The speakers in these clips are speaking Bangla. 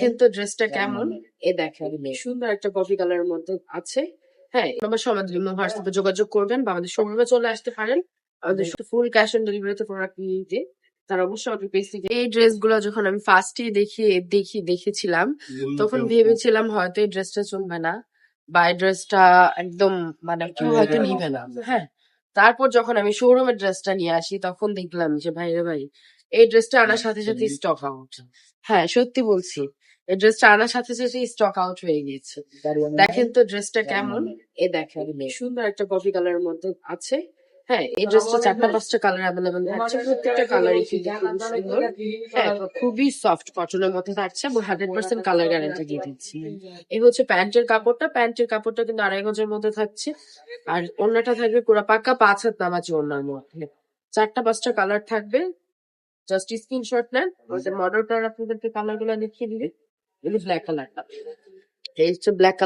দেখেন তো ড্রেসটা কেমন। দেখেন সুন্দর একটা কফি কালারের মধ্যে আছে। হ্যাঁ, আমার সমাজে হোয়াটসঅ্যাপে যোগাযোগ করবেন বা আমাদের শোরুমে চলে আসতে পারেন। আমাদের ফুল ক্যাশ অন ডেলিভারিতে প্রোডাক্ট নিয়ে তারা অবশ্যই আমাদের পেজ থেকে এই ড্রেস গুলো যখন আমি ফার্স্টে দেখেছিলাম তখন ভেবেছিলাম হয়তো এই ড্রেসটা চলবে না বা এই ড্রেসটা একদম মানে কেউ হয়তো নিবে না। হ্যাঁ, তারপর যখন আমি শোরুমের ড্রেসটা নিয়ে আসি তখন দেখলাম যে ভাই রে ভাই, এই ড্রেসটা আনার সাথে সাথে স্টক আউট। হ্যাঁ, সত্যি বলছি, এই ড্রেসটা আনার সাথে সাথে স্টক আউট হয়ে গিয়েছে। দেখেন তো ড্রেসটা কেমন। দেখেন সুন্দর একটা কফি কালারের মধ্যে আছে। হ্যাঁ, এই ড্রেসটা 4-5টা কালার অ্যাভেলেবেল থাকছে, প্রত্যেকটা কালারই কিন্তু খুবই সুন্দর। হ্যাঁ, খুবই সফট কটনের মধ্যে থাকছে এবং 100% কালার গ্যারান্টি দিয়ে দিচ্ছি। এই হচ্ছে প্যান্টের কাপড়টা কিন্তু 2.5 গজের মধ্যে থাকছে। আর ওড়নাটা থাকবে পুরো পাক্কা 5 হাত নামাজি ওড়নার মধ্যে। 4-5টা কালার থাকবে, জাস্ট স্ক্রিনশট নেন। ওদের মডেলটা আপনাদেরকে কালার গুলো দেখিয়ে দিবে। এই ব্ল্যাক কালারটা, এই হচ্ছে ব্ল্যাক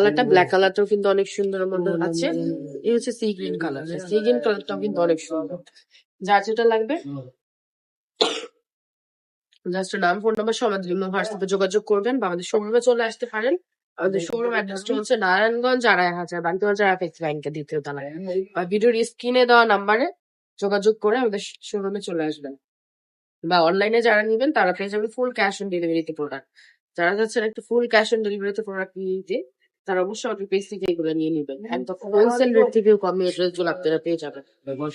কালারটাও কিন্তু অনেক সুন্দর মধ্যে আছে। এই হচ্ছে সি গ্রিন কালারটাও কিন্তু অনেক সুন্দর। যার যেটা লাগবে জাস্ট নাম, ফোন নাম্বার সহ আমাদের হোয়াটসঅ্যাপে যোগাযোগ করবেন বা আমাদের শোরুমে চলে আসতে পারেন। আমাদের শোরুম অ্যাড্রেসটা হচ্ছে নারায়ণগঞ্জ 2.5 বাণিজ্য অ্যাপেক্স ব্যাংকের 2য় তলায়। বা ভিডিওর স্ক্রিনে দেওয়া নাম্বারে যোগাযোগ করে আমাদের শোরুমে চলে আসবেন বা অনলাইনে যারা নিবেন তারা পেয়ে যাবেন ফুল ক্যাশ অন ডেলিভারিতে প্রোডাক্ট। যারা যাচ্ছেন একটা ফুল ক্যাশ অন ডেলিভারিতে প্রোডাক্ট নিতে তারা অবশ্যই আমাদের পেজ থেকে এগুলো নিয়ে নিবেন। একদম হোলসেল রেট থেকেও কমে এই ড্রেসগুলো আপনারা পেয়ে যাবেন।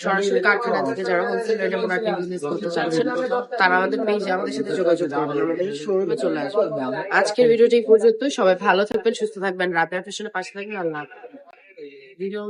সরাসরি কারখানা থেকে যারা হোলসেল রেটে প্রোডাক্ট বিজনেস করতে চাচ্ছেন তারা আমাদের পেজে আমাদের সাথে যোগাযোগ করবেন, আমাদের শোরুমে চলে আসবেন। আজকের ভিডিওটি এই পর্যন্ত। সবাই ভালো থাকবেন, সুস্থ থাকবেন, রাবেয়া ফ্যাশনের পাশে থাকবেন। আল্লাহ হাফেজ। ভিডিও